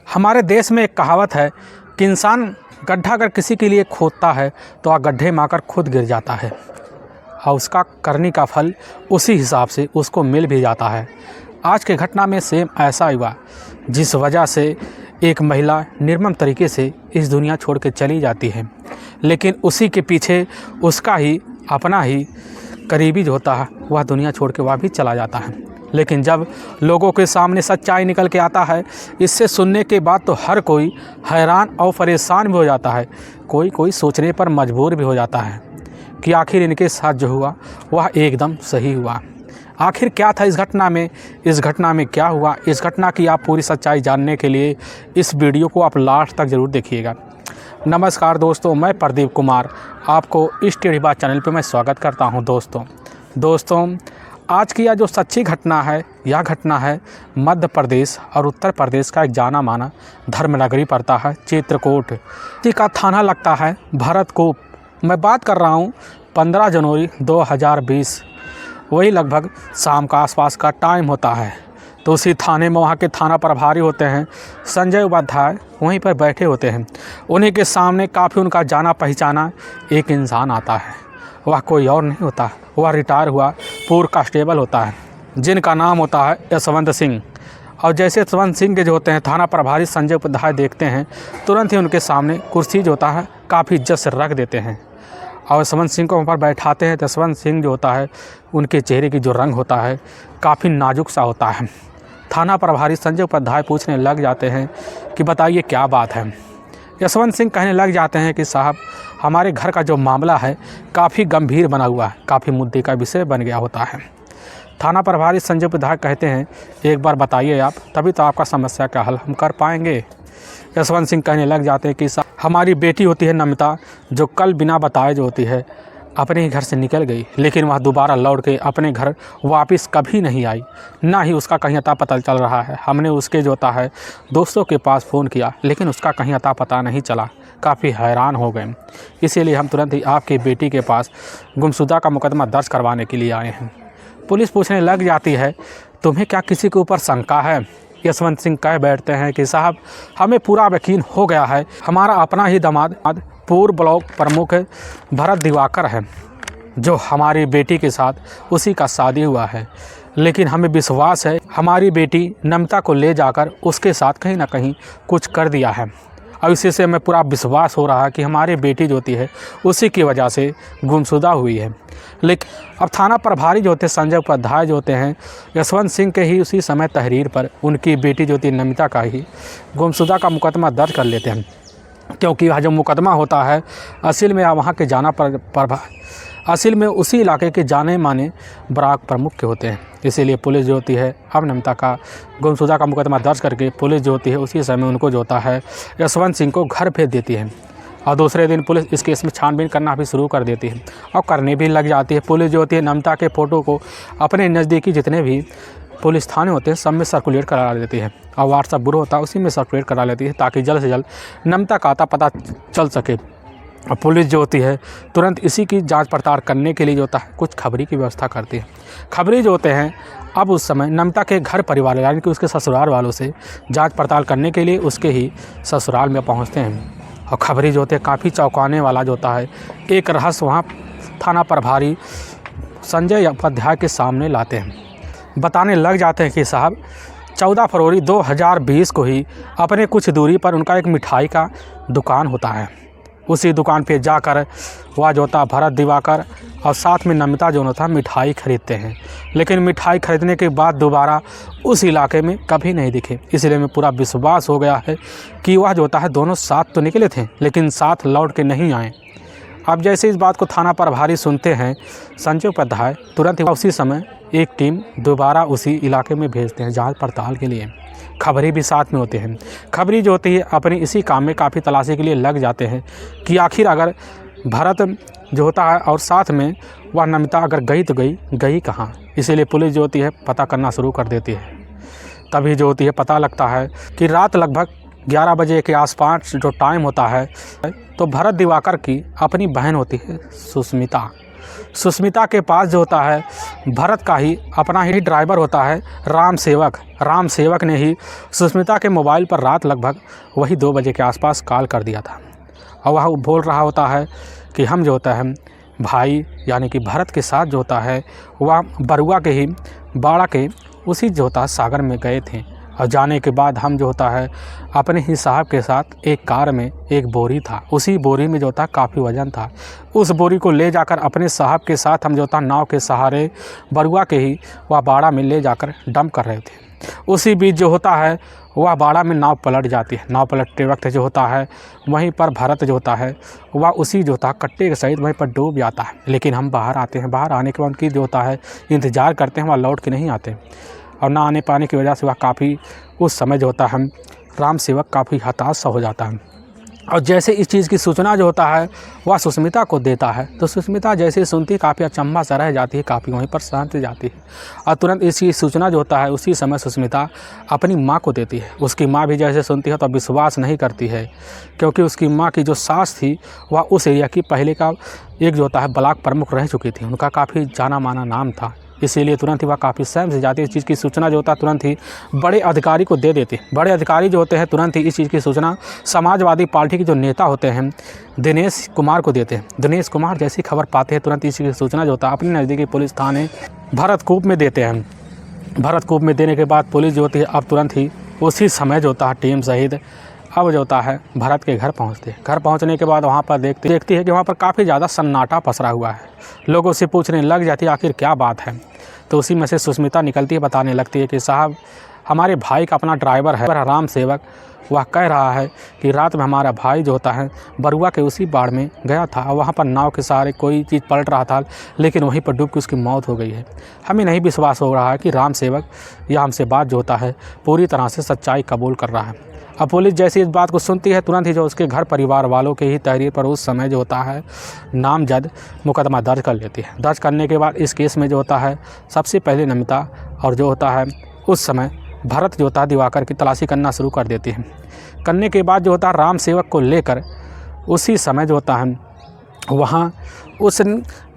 हमारे देश में एक कहावत है कि इंसान गड्ढा अगर किसी के लिए खोदता है तो वह गड्ढे में आकर खुद गिर जाता है और उसका करने का फल उसी हिसाब से उसको मिल भी जाता है। आज के घटना में सेम ऐसा हुआ, जिस वजह से एक महिला निर्मम तरीके से इस दुनिया छोड़ के चली जाती है, लेकिन उसी के पीछे उसका ही अपना ही करीबी जो होता है वह दुनिया छोड़ के वह भी चला जाता है। लेकिन जब लोगों के सामने सच्चाई निकल के आता है, इससे सुनने के बाद तो हर कोई हैरान और परेशान भी हो जाता है। कोई सोचने पर मजबूर भी हो जाता है कि आखिर इनके साथ जो हुआ वह एकदम सही हुआ। आखिर क्या था इस घटना में क्या हुआ, इस घटना की आप पूरी सच्चाई जानने के लिए इस वीडियो को आप लास्ट तक ज़रूर देखिएगा। नमस्कार दोस्तों, मैं प्रदीप कुमार आपको इस टेढ़ी बात चैनल पे मैं स्वागत करता हूं। दोस्तों आज की यह जो सच्ची घटना है, यह घटना है मध्य प्रदेश और उत्तर प्रदेश का एक जाना माना धर्मनगरी पड़ता है चित्रकूट। इसी का थाना लगता है भरतकूप। मैं बात कर रहा हूँ 15 जनवरी 2020, वही लगभग शाम का आसपास का टाइम होता है। तो उसी थाने में वहाँ के थाना प्रभारी होते हैं संजय उपाध्याय, वहीं पर बैठे होते हैं। उन्हीं के सामने काफ़ी उनका जाना पहचाना एक इंसान आता है। वह कोई और नहीं होता, वह रिटायर हुआ पूर्व कांस्टेबल होता है, जिनका नाम होता है यशवंत सिंह। और जैसे यशवंत सिंह के जो होते हैं थाना प्रभारी संजय उपाध्याय देखते हैं, तुरंत ही उनके सामने कुर्सी जो होता है काफ़ी इज्जत से रख देते हैं और यशवंत सिंह को वहाँ पर बैठाते हैं। यशवंत सिंह जो होता है, उनके चेहरे की जो रंग होता है काफ़ी नाजुक सा होता है। थाना प्रभारी संजय उपाध्याय पूछने लग जाते हैं कि बताइए क्या बात है। यशवंत सिंह कहने लग जाते हैं कि साहब, हमारे घर का जो मामला है काफ़ी गंभीर बना हुआ है, काफ़ी मुद्दे का विषय बन गया होता है। थाना प्रभारी संजय उपाध्याय कहते हैं एक बार बताइए आप, तभी तो आपका समस्या का हल हम कर पाएंगे। यशवंत सिंह कहने लग जाते हैं कि साहब, हमारी बेटी होती है नमिता, जो कल बिना बताए जो होती है अपने ही घर से निकल गई, लेकिन वह दोबारा लौट के अपने घर वापस कभी नहीं आई, ना ही उसका कहीं अता पता चल रहा है। हमने उसके जो होता है दोस्तों के पास फ़ोन किया, लेकिन उसका कहीं अता पता नहीं चला। काफ़ी हैरान हो गए, इसीलिए हम तुरंत ही आपकी बेटी के पास गुमशुदा का मुकदमा दर्ज करवाने के लिए आए हैं। पुलिस पूछने लग जाती है तुम्हें क्या किसी के ऊपर शंका है। यशवंत सिंह कह बैठते हैं कि साहब, हमें पूरा यकीन हो गया है, हमारा अपना ही दामाद पूर्व ब्लॉक प्रमुख भरत दिवाकर है, जो हमारी बेटी के साथ उसी का शादी हुआ है। लेकिन हमें विश्वास है हमारी बेटी नमिता को ले जाकर उसके साथ कहीं ना कहीं कुछ कर दिया है, और इसी से हमें पूरा विश्वास हो रहा है कि हमारी बेटी जो होती है उसी की वजह से गुमशुदा हुई है। लेकिन अब थाना प्रभारी जो होते हैं संजय उपाध्याय जो होते हैं, यशवंत सिंह के ही उसी समय तहरीर पर उनकी बेटी जो होती है नमिता का ही गुमशुदा का मुकदमा दर्ज कर लेते हैं। क्योंकि वह जो मुकदमा होता है असल में वहाँ के असल में उसी इलाके के जाने माने ब्लॉक प्रमुख के होते हैं। इसीलिए पुलिस जो होती है अब नमिता का गुमशुदा का मुकदमा दर्ज करके पुलिस जो होती है उसी समय उनको जो होता है यशवंत सिंह को घर भेज देती है। और दूसरे दिन पुलिस इस केस में छानबीन करना भी शुरू कर देती है और करने भी लग जाती है। पुलिस जो होती है नमिता के फ़ोटो को अपने नज़दीकी जितने भी पुलिस थाने होते हैं सब में सर्कुलेट करा देती है, और व्हाट्सएप ग्रुप होता है उसी में सर्कुलेट करा लेती है, ताकि जल्द से जल्द नमिता का आता पता चल सके। और पुलिस जो होती है तुरंत इसी की जांच पड़ताल करने के लिए जो होता है कुछ खबरी की व्यवस्था करती है। खबरी जो होते हैं अब उस समय नमिता के घर परिवार यानी कि उसके ससुराल वालों से जांच पड़ताल करने के लिए उसके ही ससुराल में पहुंचते हैं। और खबरी जो होते हैं काफ़ी चौंकाने वाला जो होता है एक रहस्य वहाँ थाना प्रभारी संजय उपाध्याय के सामने लाते हैं। बताने लग जाते हैं कि साहब, 14 फरवरी 2020 को ही अपने कुछ दूरी पर उनका एक मिठाई का दुकान होता है। उसी दुकान पे जाकर वह जो होता भरत दिवाकर और साथ में नमिता जो होता मिठाई खरीदते हैं, लेकिन मिठाई खरीदने के बाद दोबारा उस इलाके में कभी नहीं दिखे। इसलिए हमें पूरा विश्वास हो गया है कि वह जो होता है दोनों साथ तो निकले थे, लेकिन साथ लौट के नहीं आए। अब जैसे इस बात को थाना प्रभारी सुनते हैं संजय उपाध्याय तुरंत उसी समय एक टीम दोबारा उसी इलाके में भेजते हैं जांच पड़ताल के लिए। खबरी भी साथ में होते हैं। खबरी जो होती है अपने इसी काम में काफ़ी तलाशी के लिए लग जाते हैं कि आखिर अगर भरत जो होता है और साथ में वह नमिता अगर गई तो गई कहाँ। इसीलिए पुलिस जो होती है पता करना शुरू कर देती है। तभी जो होती है पता लगता है कि रात लगभग 11 बजे के आसपास जो टाइम होता है, तो भरत दिवाकर की अपनी बहन होती है सुस्मिता, सुष्मिता के पास जो होता है भरत का ही अपना ही ड्राइवर होता है राम सेवक ने ही सुष्मिता के मोबाइल पर रात लगभग वही 2 बजे के आसपास कॉल कर दिया था और वह बोल रहा होता है कि हम जो होता है भाई यानी कि भरत के साथ जो होता है वह बरुआ के ही बाड़ा के उसी जो होता है सागर में गए थे और जाने के बाद हम जो होता है अपने ही साहब के साथ एक कार में एक बोरी था, उसी बोरी में जो होता काफ़ी वज़न था। उस बोरी को ले जाकर अपने साहब के साथ हम जो होता नाव के सहारे बरुआ के ही वह बाड़ा में ले जाकर डंप कर रहे थे। उसी बीच जो होता है वह बाड़ा में नाव पलट जाती है। नाव पलटते वक्त जो होता है वहीं पर भरत जो होता है वह उसी जो होता कट्टे के सहित वहीं पर डूब जाता है। लेकिन हम बाहर आते हैं, बाहर आने के बाद उनकी जो होता है इंतज़ार करते हैं, वह लौट के नहीं आते और ना आने पाने की वजह से वह काफ़ी उस समय जो होता है राम सेवक काफ़ी हताश सा हो जाता है। और जैसे इस चीज़ की सूचना जो होता है वह सुष्मिता को देता है तो सुष्मिता जैसे सुनती है काफ़ी अचंभा सा रह जाती है, काफ़ी वहीं पर शांत जाती है और तुरंत इसकी सूचना जो होता है उसी समय सुष्मिता अपनी माँ को देती है। उसकी माँ भी जैसे सुनती है तो विश्वास नहीं करती है, क्योंकि उसकी माँ की जो सास थी वह उस एरिया की पहले का एक जो होता है ब्लॉक प्रमुख रह चुकी थी, उनका काफ़ी जाना माना नाम था। इसीलिए तुरंत ही वह काफ़ी सहम से जाती है। इस चीज़ की सूचना जो होता है तुरंत ही बड़े अधिकारी को दे देते हैं। बड़े अधिकारी जो होते हैं तुरंत ही इस चीज़ की सूचना समाजवादी पार्टी के जो नेता होते हैं दिनेश कुमार को देते हैं। दिनेश कुमार जैसी खबर पाते हैं तुरंत इस चीज़ की सूचना जो होता है अपने नज़दीकी पुलिस थाने भरतकूप में देते हैं। भरतकूप में देने के बाद पुलिस जो होती है अब तुरंत ही उसी समय जो होता है टीम सहित अब जो होता है भरत के घर पहुंचते हैं। घर पहुंचने के बाद वहां पर देखती है कि वहां पर काफ़ी ज़्यादा सन्नाटा पसरा हुआ है। लोगों से पूछने लग जाती है आखिर क्या बात है। तो उसी में से सुष्मिता निकलती है, बताने लगती है कि साहब हमारे भाई का अपना ड्राइवर है राम सेवक, वह कह रहा है कि रात में हमारा भाई जो होता है बरुआ के उसी बाड़ में गया था और वहाँ पर नाव के सहारे कोई चीज़ पलट रहा था, लेकिन वहीं पर डूब के उसकी मौत हो गई है। हमें नहीं विश्वास हो रहा है कि राम सेवक यह हमसे बात जो होता है पूरी तरह से सच्चाई कबूल कर रहा है। अब पुलिस जैसे इस बात को सुनती है तुरंत ही जो उसके घर परिवार वालों के ही तहरीर पर उस समय जो होता है नामजद मुकदमा दर्ज कर लेती है। दर्ज करने के बाद इस केस में जो होता है सबसे पहले नमिता और जो होता है उस समय भरत जो होता है दिवाकर की तलाशी करना शुरू कर देती है। करने के बाद जो होता है राम सेवक को लेकर उसी समय जो होता है वहाँ उस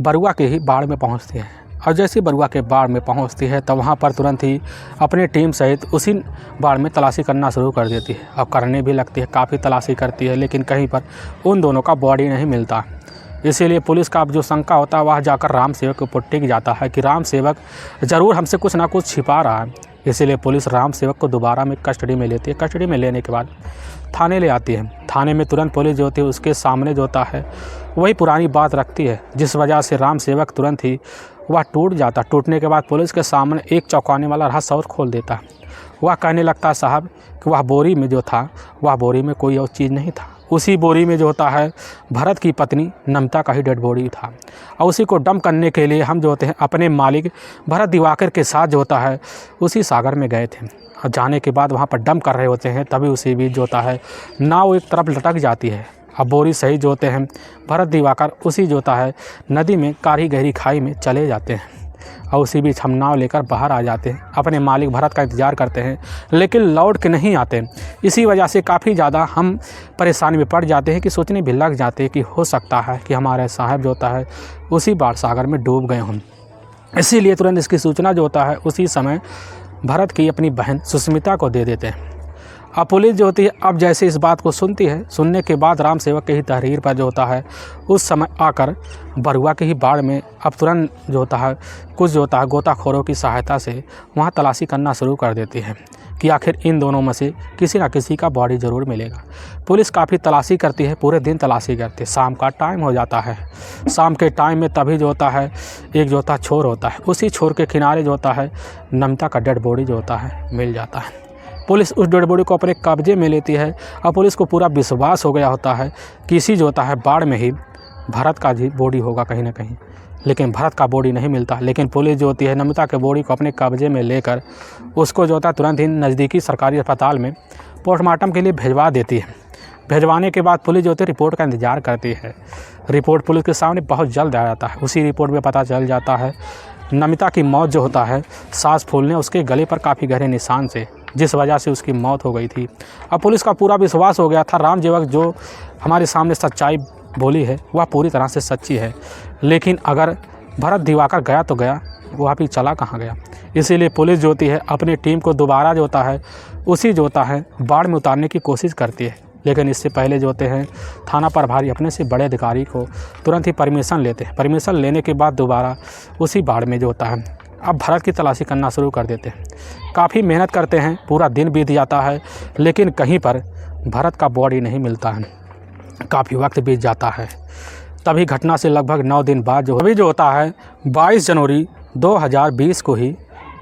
बरुआ के ही बाड़ में पहुँचते हैं और जैसे बरुआ के बाड़ में पहुंचती है तो वहाँ पर तुरंत ही अपने टीम सहित उसी बाड़ में तलाशी करना शुरू कर देती है। अब करने भी लगती है, काफ़ी तलाशी करती है, लेकिन कहीं पर उन दोनों का बॉडी नहीं मिलता। इसीलिए पुलिस का जो शंका होता है वह जाकर राम सेवक के ऊपर टिक जाता है कि राम सेवक ज़रूर हमसे कुछ ना कुछ छिपा रहा है। इसीलिए पुलिस राम सेवक को दोबारा में कस्टडी में लेती है। कस्टडी में लेने के बाद थाने ले आती है। थाने में तुरंत पुलिस जो होती है उसके सामने जो होता है वही पुरानी बात रखती है, जिस वजह से राम सेवक तुरंत ही वह टूट जाता। टूटने के बाद पुलिस के सामने एक चौंकाने वाला रहस्य और खोल देता है। वह कहने लगता है साहब कि वह बोरी में जो था वह बोरी में कोई और चीज़ नहीं था, उसी बोरी में जो होता है भरत की पत्नी नमिता का ही डेड बॉडी था और उसी को डंप करने के लिए हम जो होते हैं अपने मालिक भरत दिवाकर के साथ जो होता है उसी सागर में गए थे। और जाने के बाद वहाँ पर डंप कर रहे होते हैं, तभी उसी बीच जो होता है नाव एक तरफ लटक जाती है। अब बोरी सही जो होते हैं भरत दिवाकर उसी जो होता है नदी में काढ़ी गहरी खाई में चले जाते हैं और उसी बीच हम नाव लेकर बाहर आ जाते हैं। अपने मालिक भरत का इंतज़ार करते हैं लेकिन लौट के नहीं आते। इसी वजह से काफ़ी ज़्यादा हम परेशानी में पड़ जाते हैं कि सोचने भी लग जाते हैं कि हो सकता है कि हमारे साहब जो होता है उसी बाढ़ सागर में डूब गए हों। इसीलिए तुरंत इसकी सूचना जो होता है उसी समय भरत की अपनी बहन सुष्मिता को दे देते हैं। अब पुलिस जो होती है अब जैसे इस बात को सुनती है, सुनने के बाद राम सेवक के ही तहरीर पर जो होता है उस समय आकर बरुआ के ही बाड़ में अब तुरंत जो होता है कुछ जो होता है गोताखोरों की सहायता से वहाँ तलाशी करना शुरू कर देती है कि आखिर इन दोनों में से किसी न किसी का बॉडी ज़रूर मिलेगा। पुलिस काफ़ी तलाशी करती है, पूरे दिन तलाशी करती है। शाम का टाइम हो जाता है। शाम के टाइम में तभी जो होता है एक जो होता है छोर होता है, उसी छोर के किनारे जो होता है नमिता का डेड बॉडी जो होता है मिल जाता है। पुलिस उस डेड बॉडी को अपने कब्जे में लेती है और पुलिस को पूरा विश्वास हो गया होता है कि इसी जो होता है बाढ़ में ही भरत का जी बॉडी होगा कहीं ना कहीं, लेकिन भरत का बॉडी नहीं मिलता। लेकिन पुलिस जो होती है नमिता के बॉडी को अपने कब्जे में लेकर उसको जो होता है तुरंत ही नज़दीकी सरकारी अस्पताल में पोस्टमार्टम के लिए भिजवा देती है। भिजवाने के बाद पुलिस जो होती है रिपोर्ट का इंतज़ार करती है। रिपोर्ट पुलिस के सामने बहुत जल्द आ जाता है। उसी रिपोर्ट में पता चल जाता है नमिता की मौत जो होता है सांस फूलने उसके गले पर काफ़ी गहरे निशान से, जिस वजह से उसकी मौत हो गई थी। अब पुलिस का पूरा विश्वास हो गया था राम सेवक जो हमारे सामने सच्चाई बोली है वह पूरी तरह से सच्ची है। लेकिन अगर भरत दिवाकर गया तो गया, वह भी चला कहाँ गया। इसीलिए पुलिस जो होती है अपनी टीम को दोबारा जो होता है उसी जो होता है बाढ़ में उतारने की कोशिश करती है। लेकिन इससे पहले जो होते हैं थाना प्रभारी अपने से बड़े अधिकारी को तुरंत ही परमिशन लेते हैं। परमिशन लेने के बाद दोबारा उसी बाढ़ में जो होता है अब भरत की तलाशी करना शुरू कर देते हैं। काफ़ी मेहनत करते हैं, पूरा दिन बीत जाता है, लेकिन कहीं पर भरत का बॉडी नहीं मिलता है। काफ़ी वक्त बीत जाता है। तभी घटना से लगभग 9 दिन बाद जो होता है 22 जनवरी 2020 को ही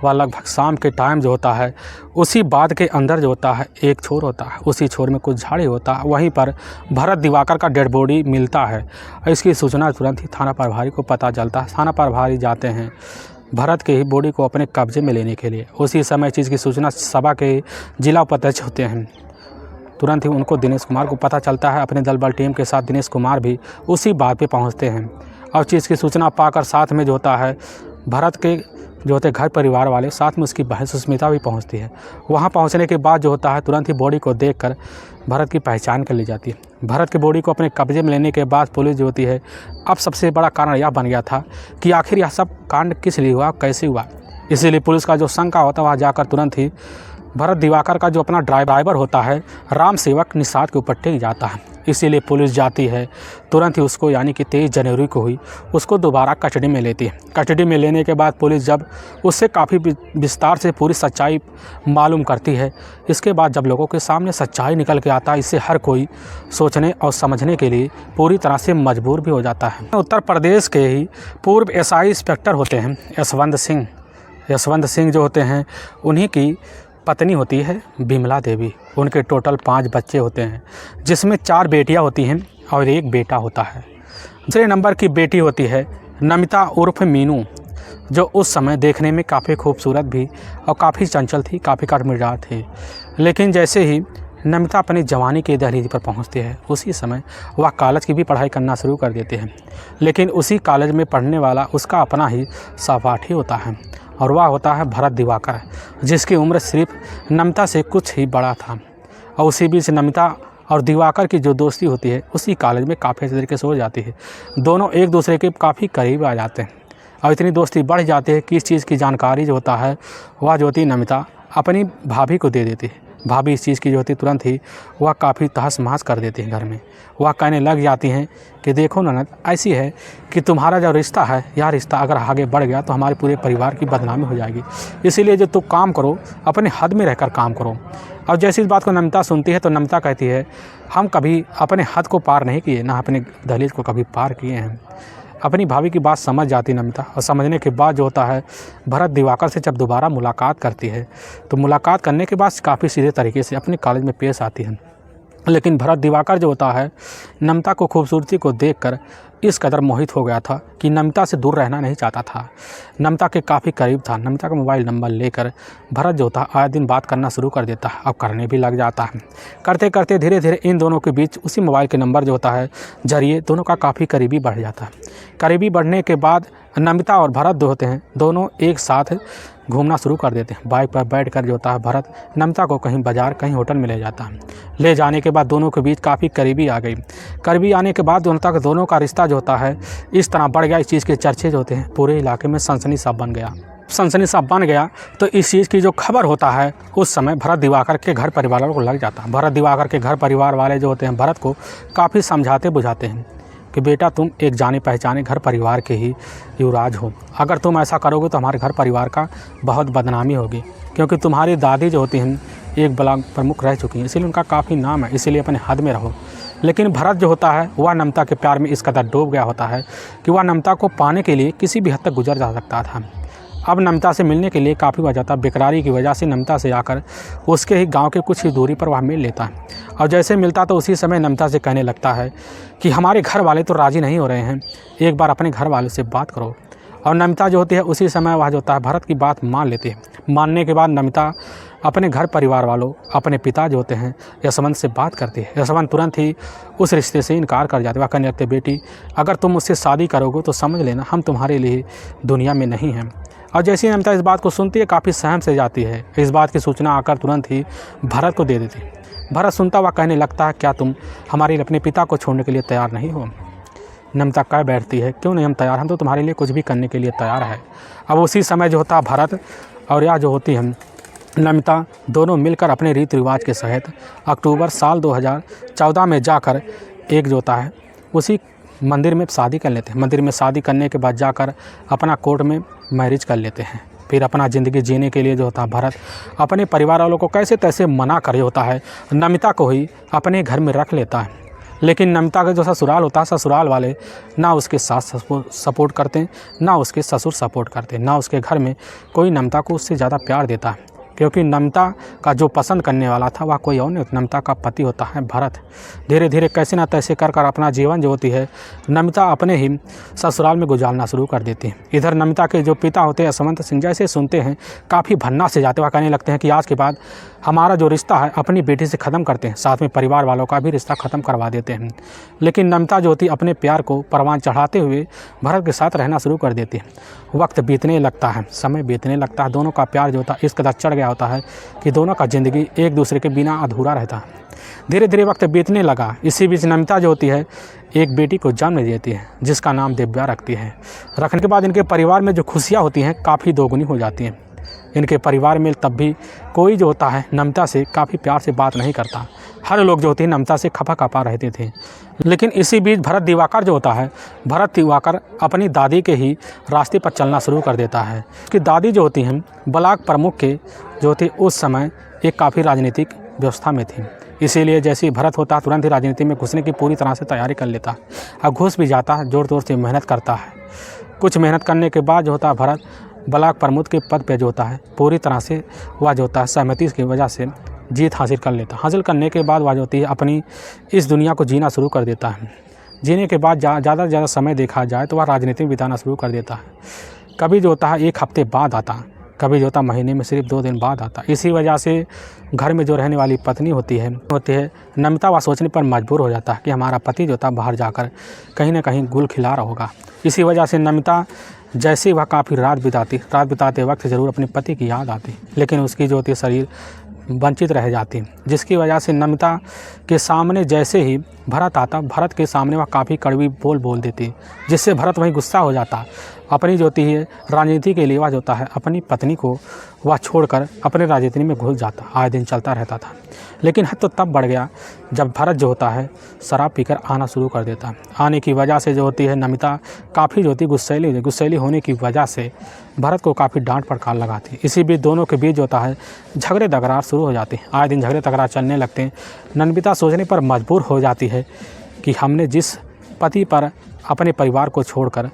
वह लगभग शाम के टाइम जो होता है उसी बाँध के अंदर जो होता है एक छोर होता है, उसी छोर में कुछ झाड़ी होता है, वहीं पर भरत दिवाकर का डेड बॉडी मिलता है। इसकी सूचना तुरंत ही थाना प्रभारी को पता चलता है। थाना प्रभारी जाते हैं भरत के ही बॉडी को अपने कब्जे में लेने के लिए। उसी समय चीज़ की सूचना सभा के जिला उपाध्यक्ष होते हैं। तुरंत ही उनको दिनेश कुमार को पता चलता है। अपने दल बल टीम के साथ दिनेश कुमार भी उसी बात पे पहुंचते हैं और चीज़ की सूचना पाकर साथ में जो होता है भरत के जो होते घर परिवार वाले, साथ में उसकी बहन सुस्मिता भी पहुंचती है। वहां पहुंचने के बाद जो होता है तुरंत ही बॉडी को देखकर भरत की पहचान कर ली जाती है। भरत की बॉडी को अपने कब्जे में लेने के बाद पुलिस जो होती है अब सबसे बड़ा कारण यह बन गया था कि आखिर यह सब कांड किस लिए हुआ, कैसे हुआ। इसीलिए पुलिस का जो शंका होता है वहाँ जाकर तुरंत ही भरत दिवाकर का जो अपना ड्राइवर होता है राम सेवक निषाद के ऊपर टेक जाता है। इसीलिए पुलिस जाती है तुरंत ही उसको, यानी कि 23 जनवरी को हुई, उसको दोबारा कस्टडी में लेती है। कस्टडी में लेने के बाद पुलिस जब उससे काफ़ी विस्तार से पूरी सच्चाई मालूम करती है, इसके बाद जब लोगों के सामने सच्चाई निकल के आता है, इससे हर कोई सोचने और समझने के लिए पूरी तरह से मजबूर भी हो जाता है। उत्तर प्रदेश के ही पूर्व SI इंस्पेक्टर होते हैं यशवंत सिंह जो होते हैं, उन्हीं की पत्नी होती है बिमला देवी। उनके टोटल 5 बच्चे होते हैं, जिसमें 4 बेटियां होती हैं और 1 बेटा होता है। दूसरे नंबर की बेटी होती है नमिता उर्फ मीनू, जो उस समय देखने में काफ़ी खूबसूरत भी और काफ़ी चंचल थी, काफ़ी कठमिजाज थी। लेकिन जैसे ही नमिता अपनी जवानी के दहलीज पर पहुंचती है, उसी समय वह कॉलेज की भी पढ़ाई करना शुरू कर देते हैं। लेकिन उसी कॉलेज में पढ़ने वाला उसका अपना ही सहपाठी होता है और वह होता है भरत दिवाकर, जिसकी उम्र सिर्फ नमिता से कुछ ही बड़ा था। और उसी बीच नमिता और दिवाकर की जो दोस्ती होती है उसी कॉलेज में काफ़ी अच्छे तरीके से हो जाती है। दोनों एक दूसरे के काफ़ी करीब आ जाते हैं और इतनी दोस्ती बढ़ जाती है कि इस चीज़ की जानकारी जो होता है वह जो होती है नमिता अपनी भाभी को दे देती है। भाभी इस चीज़ की जो होती तुरंत ही वह काफ़ी तहस महस कर देती हैं घर में। वह कहने लग जाती हैं कि देखो ननद, ऐसी है कि तुम्हारा जो रिश्ता है, यह रिश्ता अगर आगे बढ़ गया तो हमारे पूरे परिवार की बदनामी हो जाएगी। इसीलिए जो तुम काम करो अपने हद में रहकर काम करो। और जैसी इस बात को नमिता सुनती है तो नमिता कहती है हम कभी अपने हद को पार नहीं किए, ना अपने दहलीज को कभी पार किए हैं। अपनी भाभी की बात समझ जाती नमिता, और समझने के बाद जो होता है भरत दिवाकर से जब दोबारा मुलाकात करती है तो मुलाकात करने के बाद काफ़ी सीधे तरीके से अपने कॉलेज में पेश आती है। लेकिन भरत दिवाकर जो होता है नमिता को खूबसूरती को देखकर इस कदर मोहित हो गया था कि नमिता से दूर रहना नहीं चाहता था। नमिता के काफ़ी करीब था। नमिता का मोबाइल नंबर लेकर भरत जो होता है आए दिन बात करना शुरू कर देता है, अब करने भी लग जाता है। करते करते धीरे धीरे इन दोनों के बीच उसी मोबाइल के नंबर जो होता है जरिए दोनों का काफ़ी करीबी बढ़ जाता है। करीबी बढ़ने के बाद नमिता और भरत जो होते हैं दोनों एक साथ घूमना शुरू कर देते हैं। बाइक पर बैठकर जो होता है भरत नमिता को कहीं बाजार कहीं होटल में ले जाता है। ले जाने के बाद दोनों के बीच काफ़ी करीबी आ गई। करीबी आने के बाद दोनों का रिश्ता जो होता है इस तरह बढ़ गया, इस चीज़ के चर्चे जो होते हैं पूरे इलाके में सनसनी सा बन गया। तो इस चीज़ की जो खबर होता है उस समय भरत दिवाकर के घर परिवार वालों को लग जाता है। भरत दिवाकर के घर परिवार वाले जो होते हैं भरत को काफ़ी समझाते बुझाते हैं कि बेटा तुम एक जाने पहचाने घर परिवार के ही युवराज हो, अगर तुम ऐसा करोगे तो हमारे घर परिवार का बहुत बदनामी होगी, क्योंकि तुम्हारी दादी जो होती हैं एक ब्लॉक प्रमुख रह चुकी हैं, इसीलिए उनका काफ़ी नाम है, इसीलिए अपने हद में रहो। लेकिन भरत जो होता है वह नमिता के प्यार में इस कदर डूब गया होता है कि वह नमिता को पाने के लिए किसी भी हद तक गुजर जा सकता था। अब नमिता से मिलने के लिए काफ़ी वजह था, बेकरारी की वजह से नमिता से आकर उसके ही गांव के कुछ ही दूरी पर वह मिल लेता है। और जैसे मिलता तो उसी समय नमिता से कहने लगता है कि हमारे घर वाले तो राज़ी नहीं हो रहे हैं, एक बार अपने घर वालों से बात करो। और नमिता जो होती है उसी समय वह जो होता है भरत की बात मान लेती है। मानने के बाद नमिता अपने घर परिवार वालों, अपने पिता जो होते हैं यशवंत से बात करती है। यशवंत तुरंत ही उस रिश्ते से इनकार कर जाते। वह कहने लगते बेटी अगर तुम मुझसे शादी करोगे तो समझ लेना हम तुम्हारे लिए दुनिया में नहीं हैं। और जैसे ही नमिता इस बात को सुनती है काफ़ी सहम से जाती है। इस बात की सूचना आकर तुरंत ही भरत को दे देती है। भरत सुनता हुआ कहने लगता है, क्या तुम हमारे लिए अपने पिता को छोड़ने के लिए तैयार नहीं हो? नमिता कह बैठती है, क्यों नहीं हम तैयार, हम तो तुम्हारे लिए कुछ भी करने के लिए तैयार है। अब उसी समय जो होता भरत और यह जो होती है नमिता दोनों मिलकर अपने रीति रिवाज के सहित अक्टूबर साल 2014 में जाकर एक जो होता है उसी मंदिर में शादी कर लेते हैं। मंदिर में शादी करने के बाद जाकर अपना कोर्ट में मैरिज कर लेते हैं। फिर अपना ज़िंदगी जीने के लिए जो होता है भरत अपने परिवार वालों को कैसे तैसे मना कर होता है नमिता को ही अपने घर में रख लेता है। लेकिन नमिता का जो ससुराल होता है, ससुराल वाले ना उसके सास सपोर्ट करते, ना उसके ससुर सपोर्ट करते, ना उसके घर में कोई नमिता को उससे ज़्यादा प्यार देता है, क्योंकि नमिता का जो पसंद करने वाला था वह कोई और नहीं, नमिता का पति होता है भरत। धीरे धीरे कैसे ना तैसे कर अपना जीवन जो होती है नमिता अपने ही ससुराल में गुजारना शुरू कर देती है। इधर नमिता के जो पिता होते हैं यशवंत सिंह, जैसे सुनते हैं काफ़ी भन्ना से जाते हुए कहने लगते हैं कि आज के बाद हमारा जो रिश्ता है अपनी बेटी से ख़त्म करते हैं, साथ में परिवार वालों का भी रिश्ता ख़त्म करवा देते हैं। लेकिन नमिता जो होती अपने प्यार को परवान चढ़ाते हुए भरत के साथ रहना शुरू कर देती है। वक्त बीतने लगता है, समय बीतने लगता है, दोनों का प्यार जो होता है इस कदर चढ़ गया होता है कि दोनों का ज़िंदगी एक दूसरे के बिना अधूरा रहता है। धीरे धीरे वक्त बीतने लगा। इसी बीच नमिता जो होती है एक बेटी को जन्म देती है जिसका नाम दिव्या रखती है। रखने के बाद इनके परिवार में जो खुशियाँ होती हैं काफ़ी दोगुनी हो जाती हैं। इनके परिवार में तब भी कोई जो होता है नमिता से काफ़ी प्यार से बात नहीं करता। हर लोग जो होते हैं नमिता से खपा खपा रहते थे। लेकिन इसी बीच भरत दिवाकर जो होता है, भरत दिवाकर अपनी दादी के ही रास्ते पर चलना शुरू कर देता है। कि दादी जो होती हैं ब्लॉक प्रमुख के जो थे उस समय एक काफ़ी राजनीतिक व्यवस्था में थी। इसीलिए जैसे ही भरत होता है तुरंत ही राजनीति में घुसने की पूरी तरह से तैयारी कर लेता है। अब घुस भी जाता है, ज़ोर ज़ोर से मेहनत करता है। कुछ मेहनत करने के बाद जो होता है भरत ब्लॉक प्रमुख के पद पे जो होता है पूरी तरह से वह जो होता है सहमति की वजह से जीत हासिल कर लेता। हासिल करने के बाद वह जो होती है अपनी इस दुनिया को जीना शुरू कर देता है। जीने के बाद ज़्यादा से ज़्यादा समय देखा जाए तो वह राजनीति में बिताना शुरू कर देता है। कभी जो होता है 1 हफ्ते बाद आता, कभी जो होता महीने में सिर्फ 2 दिन बाद आता। इसी वजह से घर में जो रहने वाली पत्नी होती है नमिता वह सोचने पर मजबूर हो जाता है कि हमारा पति जो था बाहर जाकर कहीं ना कहीं गुल खिला रहा होगा। इसी वजह से नमिता जैसे वह काफ़ी रात बिताते वक्त ज़रूर अपने पति की याद आती, लेकिन उसकी जो होती शरीर वंचित रह जाती, जिसकी वजह से नमिता के सामने जैसे ही भरत आता, भरत के सामने वह काफ़ी कड़वी बोल देती, जिससे भरत वहीं गुस्सा हो जाता। अपनी जो होती है राजनीति के लिए वह जो होता है अपनी पत्नी को वह छोड़कर अपने राजनीति में घुस जाता। आए दिन चलता रहता था। लेकिन हद तो तब बढ़ गया जब भरत जो होता है शराब पीकर आना शुरू कर देता। आने की वजह से जो होती है नमिता काफ़ी जो होती गुस्सैली होने की वजह से भरत को काफ़ी डांट फटकार लगाती। इसी बीच दोनों के बीच जो होता है झगड़े तकरार शुरू हो जाते हैं। आए दिन झगड़े तकरार चलने लगते हैं। नमिता सोचने पर मजबूर हो जाती है कि हमने जिस पति पर अपने परिवार को छोड़कर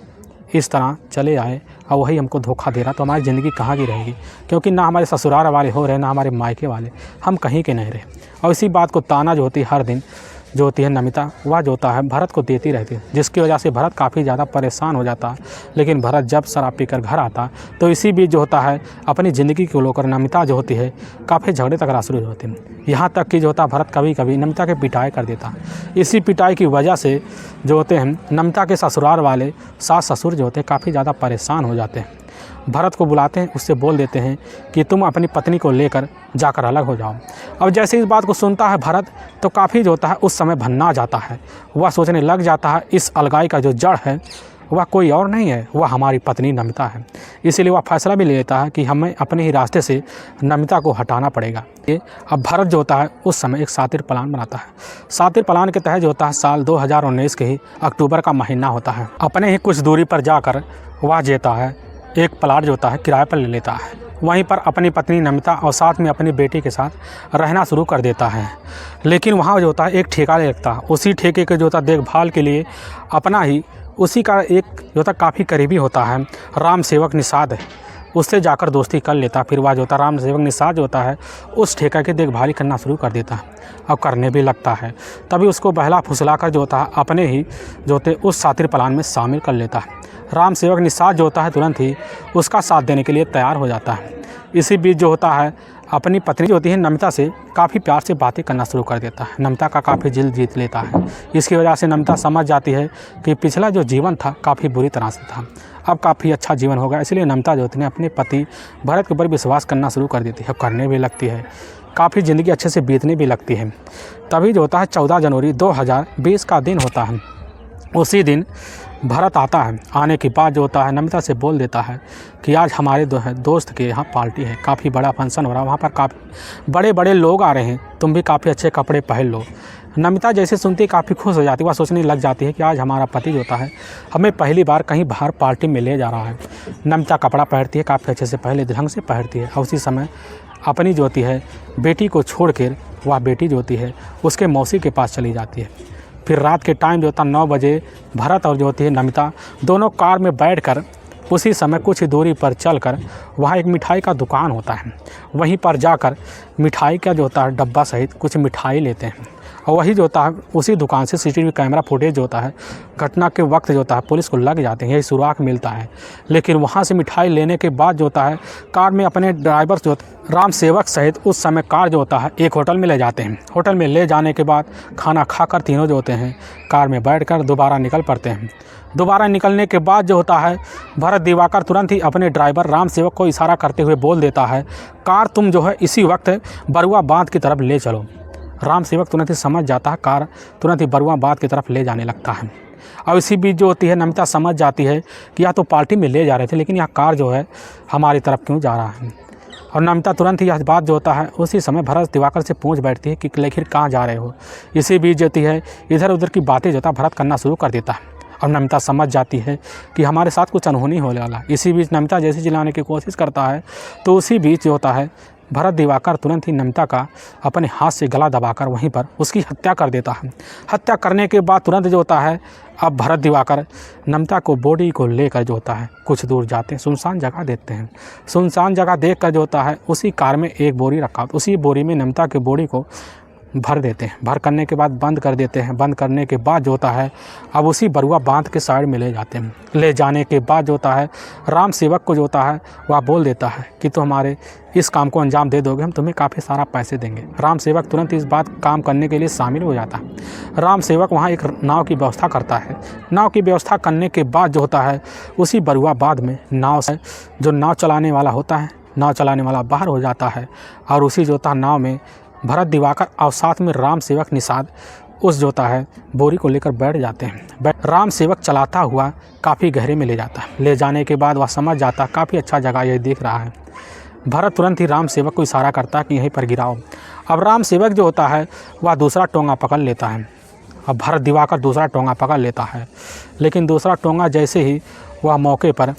इस तरह चले आए और वही हमको धोखा दे रहा, तो हमारी ज़िंदगी कहाँ की रहेगी, क्योंकि ना हमारे ससुराल वाले हो रहे, ना हमारे मायके वाले, हम कहीं के नहीं रहे। और इसी बात को ताना जो होती है हर दिन जो होती है नमिता वह जो होता है भरत को देती रहती है, जिसकी वजह से भरत काफ़ी ज़्यादा परेशान हो जाता है। लेकिन भरत जब शराब पीकर घर आता तो इसी बीच जो होता है अपनी ज़िंदगी को लेकर नमिता जो होती है काफ़ी झगड़े तकरार शुरू होते हैं। यहाँ तक कि जो होता है भरत कभी कभी नमिता के पिटाई कर देता। इसी पिटाई की वजह से जो होते हैं नमिता के ससुराल वाले सास ससुर जो होते हैं काफ़ी ज़्यादा परेशान हो जाते हैं। भरत को बुलाते हैं, उससे बोल देते हैं कि तुम अपनी पत्नी को लेकर जाकर अलग हो जाओ। अब जैसे इस बात को सुनता है भरत तो काफ़ी जो होता है उस समय भन्ना जाता है। वह सोचने लग जाता है इस अलगाई का जो जड़ है वह कोई और नहीं है, वह हमारी पत्नी नमिता है। इसीलिए वह फैसला भी ले लेता है कि हमें अपने ही रास्ते से नमिता को हटाना पड़ेगा। अब भरत जो होता है उस समय एक शातिर प्लान बनाता है। शातिर प्लान के तहत जो होता है साल 2019 के ही अक्टूबर का महीना होता है। अपने ही कुछ दूरी पर जाकर वह जेता है एक प्लाट जो होता है किराए पर ले लेता है। वहीं पर अपनी पत्नी नमिता और साथ में अपनी बेटी के साथ रहना शुरू कर देता है। लेकिन वहाँ जो होता है एक ठेका ले रखता है। उसी ठेके के जो होता है देखभाल के लिए अपना ही उसी का एक जो होता काफ़ी करीबी होता है राम सेवक निषाद है, उससे जाकर दोस्ती कर लेता। फिर वह जो होता राम सेवक निषाद जो होता है उस ठेका की देखभाल करना शुरू कर देता है और करने भी लगता है। तभी उसको बहला फुसला कर जो होता है अपने ही जो होते उस शातिर प्लान में शामिल कर लेता है। राम सेवक निषाद जो होता है तुरंत ही उसका साथ देने के लिए तैयार हो जाता है। इसी बीच जो होता है अपनी पत्नी जो होती है नमिता से काफ़ी प्यार से बातें करना शुरू कर देता है। नमिता का काफ़ी दिल जीत लेता है। इसकी वजह से नमिता समझ जाती है कि पिछला जो जीवन था काफ़ी बुरी तरह से था, अब काफ़ी अच्छा जीवन होगा। इसलिए नमिता जो होती है अपने पति भरत के ऊपर विश्वास करना शुरू कर देती है, करने भी लगती है। काफ़ी ज़िंदगी अच्छे से बीतने भी लगती है। तभी जो होता है 14 जनवरी 2020 का दिन होता है। उसी दिन भरत आता है। आने के बाद जो होता है नमिता से बोल देता है कि आज हमारे दोस्त के यहाँ पार्टी है, काफ़ी बड़ा फंक्शन हो रहा है, वहाँ पर काफ़ी बड़े बड़े लोग आ रहे हैं, तुम भी काफ़ी अच्छे कपड़े पहन लो। नमिता जैसे सुनती है काफ़ी खुश हो जाती है। वह सोचने लग जाती है कि आज हमारा पति जो होता है हमें पहली बार कहीं बाहर पार्टी में ले जा रहा है। नमिता कपड़ा पहनती है, काफ़ी अच्छे से पहले ढंग से पहनती है और उसी समय अपनी जो होती है बेटी को छोड़ कर वह बेटी जो होती है उसके मौसी के पास चली जाती है। फिर रात के टाइम जो होता 9 बजे भरत और जो होती है नमिता दोनों कार में बैठकर उसी समय कुछ दूरी पर चलकर वहाँ एक मिठाई का दुकान होता है, वहीं पर जाकर मिठाई का जो होता है डब्बा सहित कुछ मिठाई लेते हैं। और वही जो होता है उसी दुकान से सीसीटीवी कैमरा फुटेज जो होता है घटना के वक्त जो होता है पुलिस को लग जाते हैं, यही सुराग मिलता है। लेकिन वहाँ से मिठाई लेने के बाद जो होता है कार में अपने ड्राइवर जो राम सेवक सहित उस समय कार जो होता है एक होटल में ले जाते हैं। होटल में ले जाने के बाद खाना खाकर तीनों जो होते हैं कार में बैठकर दोबारा निकल पड़ते हैं। दोबारा निकलने के बाद जो होता है भरत दिवाकर तुरंत ही अपने ड्राइवर राम सेवक को इशारा करते हुए बोल देता है कार तुम जो है इसी वक्त बरुआ बांध की तरफ ले चलो। राम सेवक तुरंत ही समझ जाता है, कार तुरंत ही बरुआ बांध की तरफ ले जाने लगता है। और इसी बीच जो होती है नमिता समझ जाती है कि यह तो पार्टी में ले जा रहे थे लेकिन यह कार जो है हमारी तरफ क्यों जा रहा है। और नमिता तुरंत ही यह बात जो होता है उसी समय भरत दिवाकर से पूछ बैठती है कि लेखिर कहाँ जा रहे हो। इसी बीच जो होती है इधर उधर की बातें जो होता है भरत करना शुरू कर देता है और नमिता समझ जाती है कि हमारे साथ कुछ अनहोनी होने वाला। इसी बीच नमिता जैसे चिल्लाने की कोशिश करता है तो उसी बीच जो होता है भरत दिवाकर तुरंत ही नमिता का अपने हाथ से गला दबाकर वहीं पर उसकी हत्या कर देता है। हत्या करने के बाद तुरंत जो होता है अब भरत दिवाकर नमिता को बॉडी को लेकर जो होता है कुछ दूर जाते हैं, सुनसान जगह देखते हैं। सुनसान जगह देख कर जो होता है उसी कार में एक बोरी रखा, उसी बोरी में नमिता के बॉडी को भर देते हैं। भर करने के बाद बंद कर देते हैं। बंद करने के बाद जो होता है अब उसी बरुआ बांध के साइड में ले जाते हैं। ले जाने के बाद जो होता है राम सेवक को जो होता है वह बोल देता है कि तो हमारे इस काम को अंजाम दे दोगे हम तुम्हें काफ़ी सारा पैसे देंगे। राम सेवक तुरंत इस बात काम करने के लिए शामिल हो जाता है। राम सेवक वहाँ एक नाव की व्यवस्था करता है। नाव की व्यवस्था करने के बाद जो होता है उसी बरुआ बांध में नाव से जो नाव चलाने वाला होता है, नाव चलाने वाला बाहर हो जाता है और उसी जो होता है नाव में भरत दिवाकर और साथ में राम सेवक निषाद उस जो होता है बोरी को लेकर बैठ जाते हैं। राम सेवक चलाता हुआ काफ़ी गहरे में ले जाता है। ले जाने के बाद वह समझ जाता है काफ़ी अच्छा जगह ये दिख रहा है। भरत तुरंत ही राम सेवक को इशारा करता है कि यहीं पर गिराओ। अब राम सेवक जो होता है वह दूसरा टोंगा पकड़ लेता है। अब भरत दिवाकर दूसरा टोंगा पकड़ लेता है, लेकिन दूसरा टोंगा जैसे ही वह मौके पर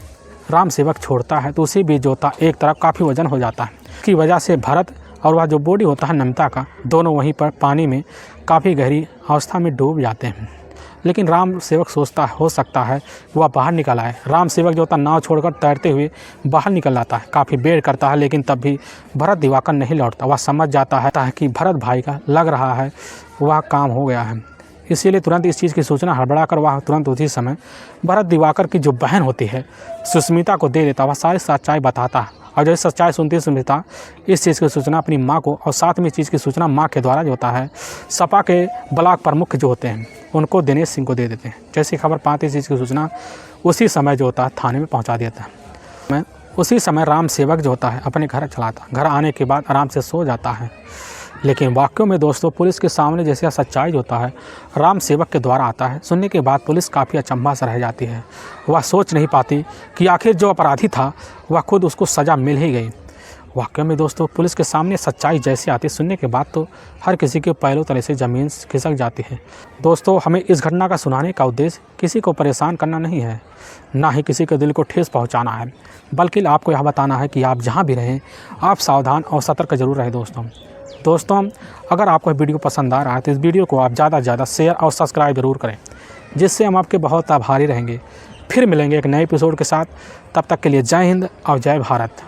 राम सेवक छोड़ता है तो उसी बीच जो होता है एक तरफ काफ़ी वजन हो जाता है। इसकी वजह से भरत और वह जो बॉडी होता है नमिता का दोनों वहीं पर पानी में काफ़ी गहरी अवस्था में डूब जाते हैं। लेकिन राम सेवक सोचता हो सकता है वह बाहर निकल आए। राम सेवक जो होता है नाव छोड़कर तैरते हुए बाहर निकल आता है, काफ़ी बेर करता है, लेकिन तब भी भरत दिवाकर नहीं लौटता। वह समझ जाता है कि भरत भाई का लग रहा है वह काम हो गया है। इसीलिए तुरंत इस चीज़ की सूचना हड़बड़ा कर वह तुरंत उसी समय भरत दिवाकर की जो बहन होती है सुस्मिता को दे देता। वह सारी सच्चाई बताता है और जैसे सच्चाई सुनती सुस्मिता इस चीज़ की सूचना अपनी माँ को और साथ में इस चीज़ की सूचना माँ के द्वारा जो होता है सपा के ब्लॉक प्रमुख जो होते हैं उनको दिनेश सिंह को दे देते हैं। जैसी खबर पाते इस चीज़ की सूचना उसी समय जो होता है थाने में पहुँचा देता है। उसी समय राम सेवक जो होता है अपने घर चलाता, घर आने के बाद आराम से सो जाता है। लेकिन वाक्यों में दोस्तों पुलिस के सामने जैसे सच्चाई जो होता है राम सेवक के द्वारा आता है, सुनने के बाद पुलिस काफ़ी अचंभा से रह जाती है। वह सोच नहीं पाती कि आखिर जो अपराधी था वह खुद उसको सज़ा मिल ही गई। वाक्यों में दोस्तों पुलिस के सामने सच्चाई जैसी आती सुनने के बाद तो हर किसी के पैरों तले से ज़मीन खिसक जाती है। दोस्तों हमें इस घटना का सुनाने का उद्देश्य किसी को परेशान करना नहीं है, ना ही किसी के दिल को ठेस पहुंचाना है, बल्कि आपको यह बताना है कि आप जहां भी रहें आप सावधान और सतर्क जरूर रहें। दोस्तों अगर आपको वीडियो पसंद आ रहा है तो इस वीडियो को आप ज़्यादा से ज़्यादा शेयर और सब्सक्राइब ज़रूर करें, जिससे हम आपके बहुत आभारी रहेंगे। फिर मिलेंगे एक नए एपिसोड के साथ, तब तक के लिए जय हिंद और जय भारत।